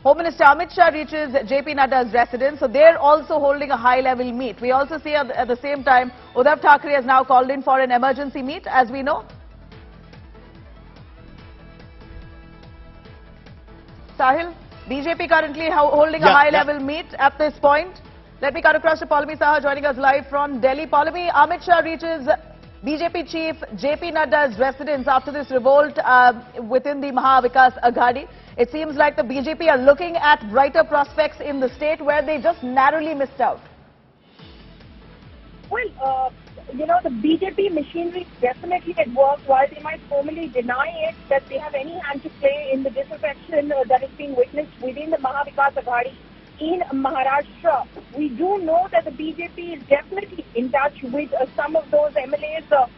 Home Minister Amit Shah reaches J P Nadda's residence, so they're also holding a high-level meet. We also see at the same time, Uddhav Thackeray has now called in for an emergency meet, as we know. Sahil, BJP currently holding a high-level meet at this point. Let me cut across to Paulami Saha joining us live from Delhi. Paulami, Amit Shah reaches BJP chief J P Nadda's residence after this revolt within the Mahavikas Aghadi. It seems like the BJP are looking at brighter prospects in the state where they just narrowly missed out. Well, the BJP machinery is definitely at work. While they might formally deny it, that they have any hand to play in the disaffection that is being witnessed within the Mahavikas Aghadi in Maharashtra. We do know that the BJP is definitely in touch with some of those MLAs of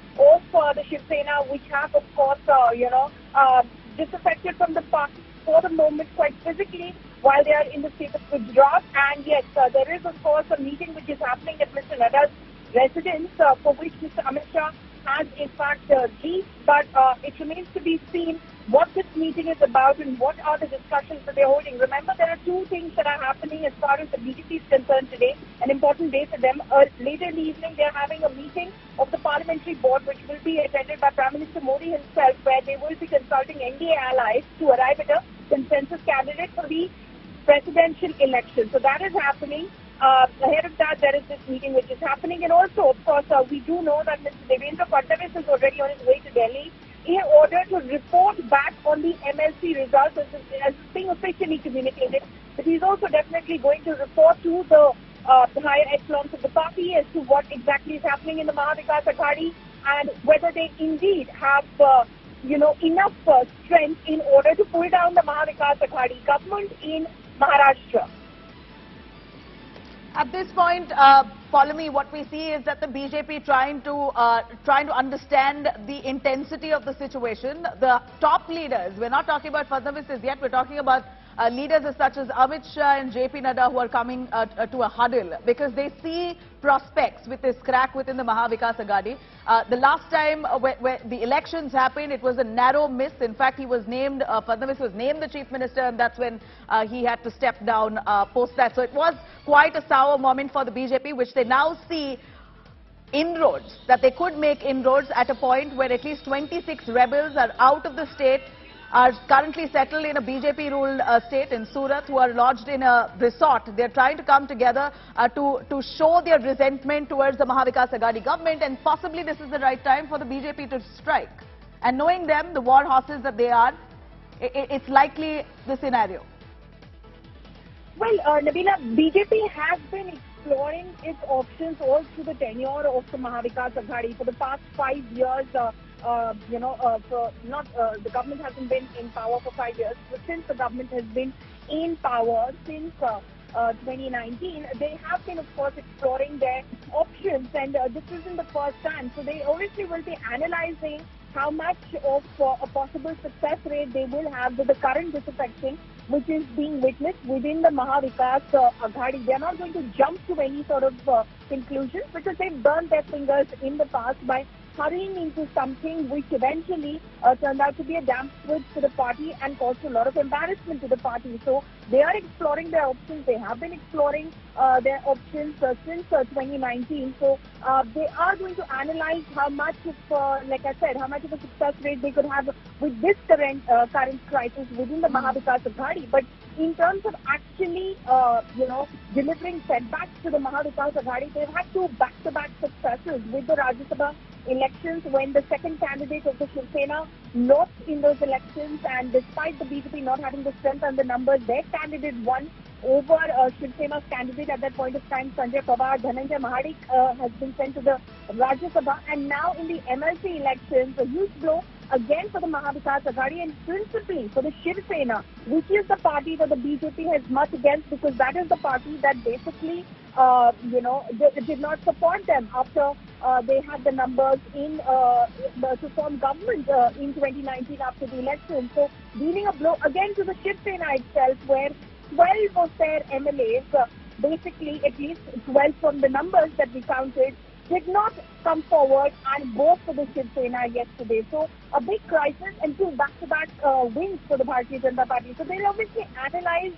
the Shiv Sena, which have, of course, disaffected from the party for the moment quite physically while they are in the state of Gujarat. And yes, there is, of course, a meeting which is happening at Mr. Nadda's residence for which Mr. Amit Shah has, in fact, briefed. But it remains to be seen what this meeting is about and what are the discussions that they're holding. Remember, there are two things that are happening as far as the BJP is concerned today, an important day for them. Later in the evening, they're having a meeting of the Parliamentary board, which will be attended by Prime Minister Modi himself, where they will be consulting NDA allies to arrive at a consensus candidate for the presidential election. So that is happening. Ahead of that, there is this meeting which is happening. And also, of course, we do know that Mr. Devendra Fadnavis is already on his way to Delhi in order to report back on the MLC results as being officially communicated. But he's also definitely going to report to the higher echelons of the party as to what exactly is happening in the Mahavikas Aghadi and whether they indeed have enough strength in order to pull down the Mahavikas Aghadi government in Maharashtra. At this point, Paulami, what we see is that the BJP trying to understand the intensity of the situation. The top leaders, we're not talking about Fadnavis yet, we're talking about leaders such as Amit Shah and J P Nadda who are coming to a huddle because they see prospects with this crack within the Mahavikas Aghadi. The last time where the elections happened, it was a narrow miss. In fact, he was named, Fadnavis was named the chief minister, and that's when he had to step down post that. So it was quite a sour moment for the BJP, which they now see inroads, that they could make inroads at a point where at least 26 rebels are out of the state, are currently settled in a BJP-ruled state in Surat, who are lodged in a resort. They're trying to come together to show their resentment towards the Mahavikas Aghadi government, and possibly this is the right time for the BJP to strike. And knowing them, the war horses that they are, it's likely the scenario. Well, Nabila, BJP has been exploring its options all through the tenure of the Mahavikas Aghadi. For the past 5 years, the government hasn't been in power for 5 years, but since the government has been in power since 2019, they have been, of course, exploring their options, and this isn't the first time. So they obviously will be analyzing how much of a possible success rate they will have with the current disaffection which is being witnessed within the Mahavikas Aghadi. They are not going to jump to any sort of conclusions because they've burned their fingers in the past by hurrying into something which eventually turned out to be a damp switch to the party and caused a lot of embarrassment to the party. So they are exploring their options. They have been exploring their options since 2019. So they are going to analyze how much of, like I said, how much of a success rate they could have with this current crisis within the Mahavikas Aghadi. But in terms of actually, delivering setbacks to the Mahavikas Aghadi, they've had two back-to-back successes with the Rajya Sabha elections when the second candidate of the Shiv Sena lost in those elections, and despite the BJP not having the strength and the numbers, their candidate won over Shiv Sena's candidate at that point of time, Sanjay Pawar. Dhananjay Mahadik has been sent to the Rajya Sabha, and now in the MLC elections, a huge blow again for the Mahavikas Aghadi and principally for the Shiv Sena, which is the party that the BJP has much against because that is the party that basically did not support them after they had the numbers to form government in 2019 after the election. So dealing a blow again to the Shiv Sena itself, where 12 of their MLAs, basically at least 12 from the numbers that we counted, did not come forward and vote for the Shiv Sena yesterday. So a big crisis and two back-to-back wins for the Bharatiya Janata Party. So they'll obviously analyze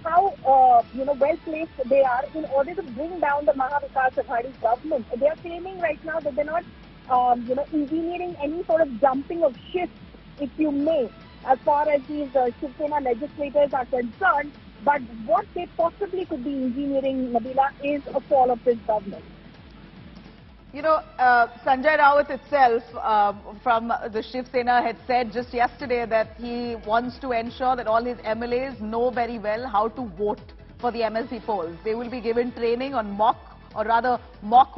how well placed they are in order to bring down the Maha Vikas Aghadi government. They are claiming right now that they're not engineering any sort of jumping of shifts, if you may, as far as these Shiv Sena legislators are concerned. But what they possibly could be engineering, Nabila, is a fall of this government. You know, Sanjay Rawat itself from the Shiv Sena had said just yesterday that he wants to ensure that all his MLAs know very well how to vote for the MLC polls. They will be given training on mock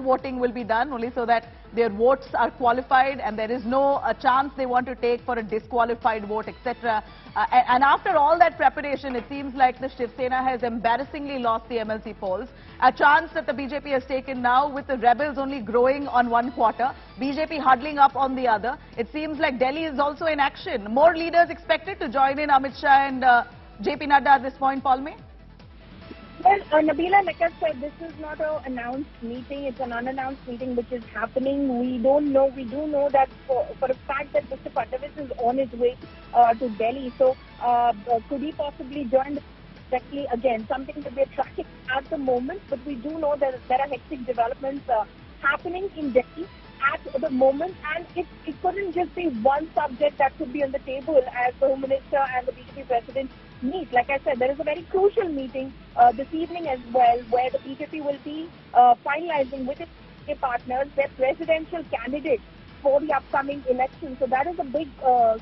voting will be done only so that their votes are qualified and there is no chance they want to take for a disqualified vote, etc. And after all that preparation, it seems like the Shiv Sena has embarrassingly lost the MLC polls. A chance that the BJP has taken now with the rebels only growing on one quarter, BJP huddling up on the other. It seems like Delhi is also in action. More leaders expected to join in Amit Shah and J P Nadda at this point, Palme? Well, Nabila, like I said, this is not an announced meeting. It's an unannounced meeting which is happening. We don't know. We do know that for a fact that Mr. Fadnavis is on his way to Delhi. So, could he possibly join directly again? Something that we're tracking at the moment. But we do know that there are hectic developments happening in Delhi at the moment. And it couldn't just be one subject that could be on the table as the Home Minister and the BJP President meet. Like I said, there is a very crucial meeting this evening as well, where the BJP will be finalizing with its partners their presidential candidate for the upcoming election. So that is a big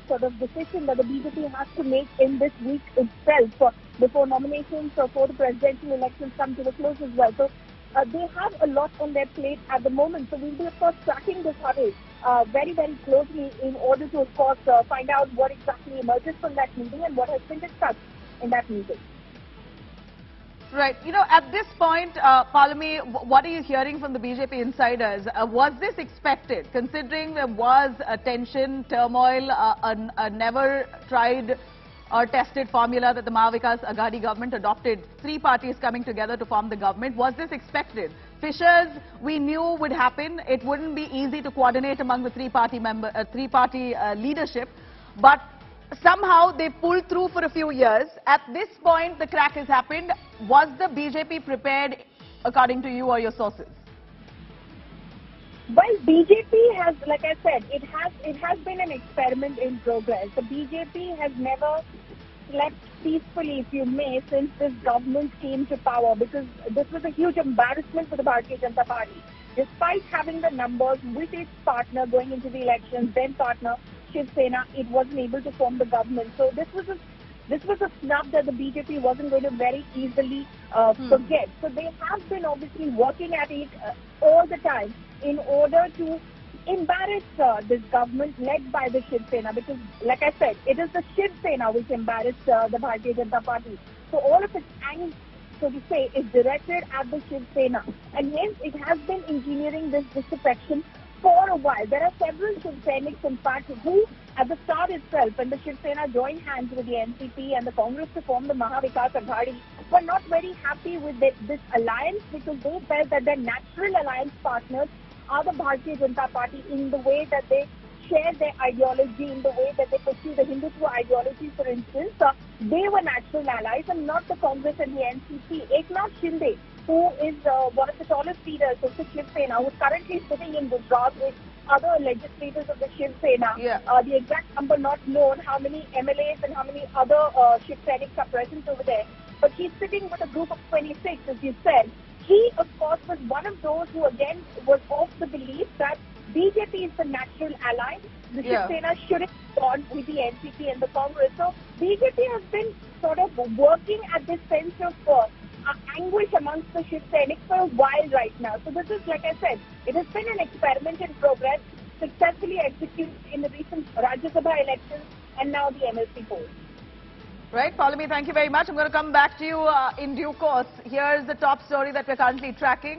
sort of decision that the BJP has to make in this week itself before nominations for the presidential elections come to the close as well. So they have a lot on their plate at the moment. So we'll be, of course, tracking this huddle very, very closely in order to, of course, find out what exactly emerges from that meeting and what has been discussed in that meeting. Right. You know, at this point, Palme, what are you hearing from the BJP insiders? Was this expected, considering there was tension, turmoil, a never tried or tested formula that the Maha Vikas Aghadi government adopted, three parties coming together to form the government? Was this expected? Fissures we knew would happen. It wouldn't be easy to coordinate among the three-party leadership, but somehow they pulled through for a few years. At this point, the crack has happened. Was the BJP prepared, according to you or your sources? Well, BJP has, like I said, it has been an experiment in progress. The BJP has never slept peacefully, if you may, since this government came to power, because this was a huge embarrassment for the Bharatiya Janata Party. Despite having the numbers with its partner going into the elections, then partner Shiv Sena, it wasn't able to form the government. So this was a snub that the BJP wasn't going to very easily forget. So they have been obviously working at it all the time in order to embarrass this government led by the Shiv Sena, because, like I said, it is the Shiv Sena which embarrassed the Bharatiya Janata Party. So all of its angst, so to say, is directed at the Shiv Sena, and hence it has been engineering this disaffection for a while. There are several Shiv Senics, in fact, who at the start itself, when the Shiv Sena joined hands with the NCP and the Congress to form the Maha Vikas Aghadi, were not very happy with this alliance, because they felt that their natural alliance partners are the Bharatiya Janata Party in the way that they share their ideology, in the way that they pursue the Hindutva ideology, for instance. They were natural allies and not the Congress and the NCP. Eknath Shinde, who is one of the tallest leaders of the Shiv Sena, who is currently sitting in Gujarat with other legislators of the Shiv Sena. The exact number not known, how many MLAs and how many other Shiv Senics are present over there. But he's sitting with a group of 26, as you said. He, of course, was one of those who, again, was of the belief that BJP is the natural ally. The Shiv Sena shouldn't gone with the NCP and the Congress. So BJP has been sort of working at this sense of anguish amongst the Shiv Senics for a while right now. So this is, like I said, it has been an experiment in progress, successfully executed in the recent Rajya Sabha elections and now the MLC polls. Right, Palme, thank you very much. I'm going to come back to you in due course. Here's the top story that we're currently tracking.